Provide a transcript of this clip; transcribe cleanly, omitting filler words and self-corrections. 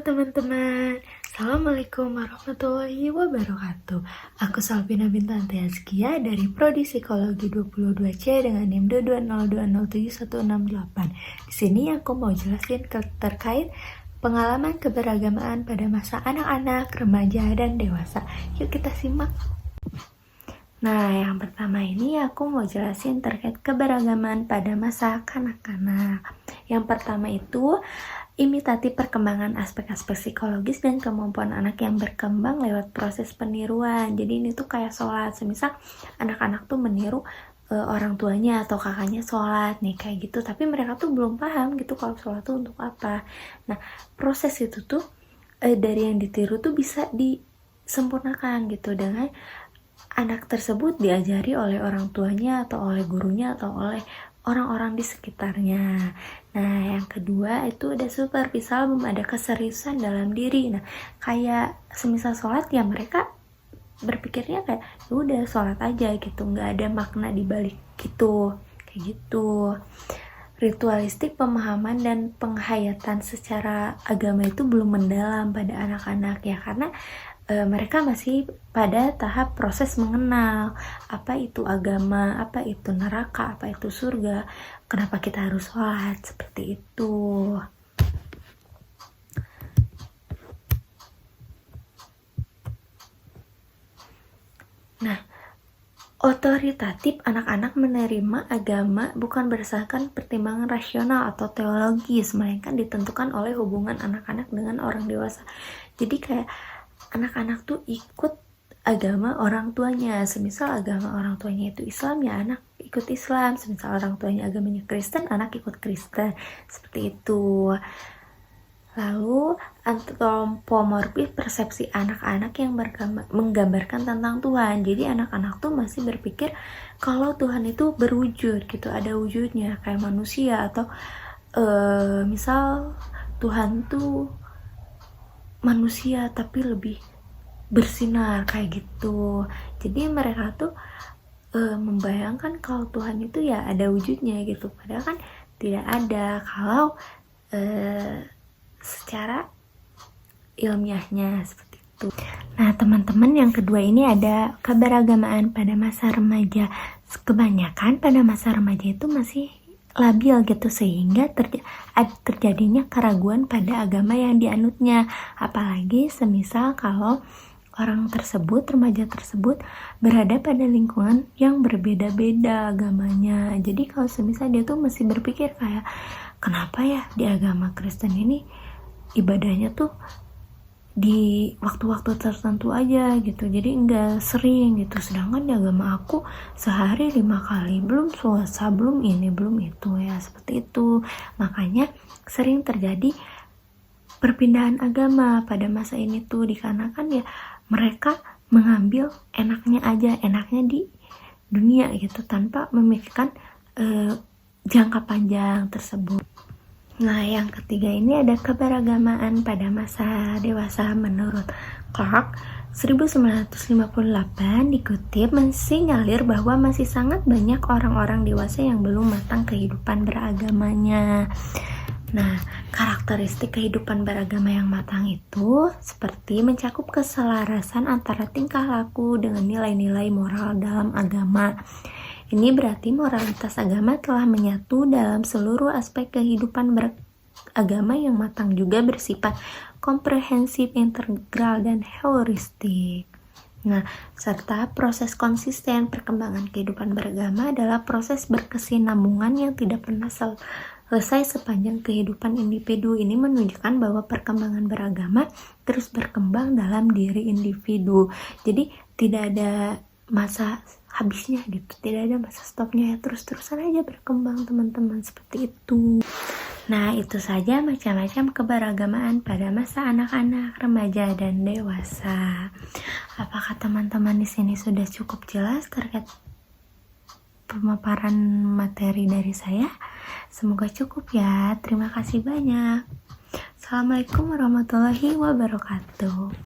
teman-teman, Assalamualaikum warahmatullahi wabarakatuh. Aku Salvina Bintang Tiaskia dari Prodi Psikologi 22C dengan NIM 220207168. Di sini aku mau jelasin terkait pengalaman keberagamaan pada masa anak-anak, remaja, dan dewasa. Yuk kita simak. Nah, yang pertama ini aku mau jelasin terkait keberagaman pada masa kanak-kanak. Yang pertama itu imitasi perkembangan aspek-aspek psikologis dan kemampuan anak yang berkembang lewat proses peniruan. Jadi ini tuh kayak sholat, semisal anak-anak tuh meniru orang tuanya atau kakaknya sholat nih kayak gitu, tapi mereka tuh belum paham gitu kalau sholat tuh untuk apa. Nah, proses itu tuh dari yang ditiru tuh bisa disempurnakan gitu dengan anak tersebut diajari oleh orang tuanya atau oleh gurunya atau oleh orang-orang di sekitarnya. Nah, yang kedua itu ada superficial, belum ada keseriusan dalam diri. Nah, kayak semisal sholat ya mereka berpikirnya kayak udah sholat aja gitu, nggak ada makna di balik gitu, kayak gitu. Ritualistik, pemahaman dan penghayatan secara agama itu belum mendalam pada anak-anak ya, karena mereka masih pada tahap proses mengenal apa itu agama, apa itu neraka, apa itu surga, kenapa kita harus sholat, seperti itu. Nah, otoritatif, anak-anak menerima agama bukan berdasarkan pertimbangan rasional atau teologis, melainkan ditentukan oleh hubungan anak-anak dengan orang dewasa. Jadi kayak anak-anak tuh ikut agama orang tuanya. Semisal agama orang tuanya itu Islam, ya anak ikut Islam. Semisal orang tuanya agamanya Kristen, anak ikut Kristen. Seperti itu. Lalu antropomorfis, persepsi anak-anak yang menggambarkan tentang Tuhan. Jadi anak-anak tuh masih berpikir kalau Tuhan itu berwujud gitu, ada wujudnya kayak manusia, atau misal Tuhan tuh manusia tapi lebih bersinar kayak gitu. Jadi mereka tuh membayangkan kalau Tuhan itu ya ada wujudnya gitu, padahal kan tidak ada kalau secara ilmiahnya, seperti itu. Nah, teman-teman, yang kedua ini ada keberagamaan pada masa remaja. Kebanyakan pada masa remaja itu masih labil gitu, sehingga terjadinya keraguan pada agama yang dianutnya. Apalagi semisal kalau orang tersebut, remaja tersebut berada pada lingkungan yang berbeda-beda agamanya. Jadi kalau semisal dia tuh masih berpikir kayak, kenapa ya di agama Kristen ini ibadahnya tuh di waktu-waktu tertentu aja gitu, jadi enggak sering gitu, sedangkan di agama aku sehari 5 kali, belum puasa, belum ini, belum itu ya, seperti itu. Makanya sering terjadi perpindahan agama pada masa ini tuh, dikarenakan ya mereka mengambil enaknya aja, enaknya di dunia gitu, tanpa memikirkan jangka panjang tersebut. Nah, yang ketiga ini ada keberagamaan pada masa dewasa. Menurut Clark 1958 dikutip mensinyalir bahwa masih sangat banyak orang-orang dewasa yang belum matang kehidupan beragamanya. Nah, karakteristik kehidupan beragama yang matang itu seperti mencakup keselarasan antara tingkah laku dengan nilai-nilai moral dalam agama. Ini berarti moralitas agama telah menyatu dalam seluruh aspek kehidupan beragama yang matang, juga bersifat komprehensif, integral, dan heuristik. Nah, serta proses konsisten perkembangan kehidupan beragama adalah proses berkesinambungan yang tidak pernah selesai sepanjang kehidupan individu. Ini menunjukkan bahwa perkembangan beragama terus berkembang dalam diri individu. Jadi tidak ada masa habisnya gitu, tidak ada masa stopnya ya, terus-terusan aja berkembang teman-teman, seperti itu. Nah, itu saja macam-macam keberagamaan pada masa anak-anak, remaja, dan dewasa. Apakah teman-teman di sini sudah cukup jelas terkait pemaparan materi dari saya? Semoga cukup ya. Terima kasih banyak. Assalamualaikum warahmatullahi wabarakatuh.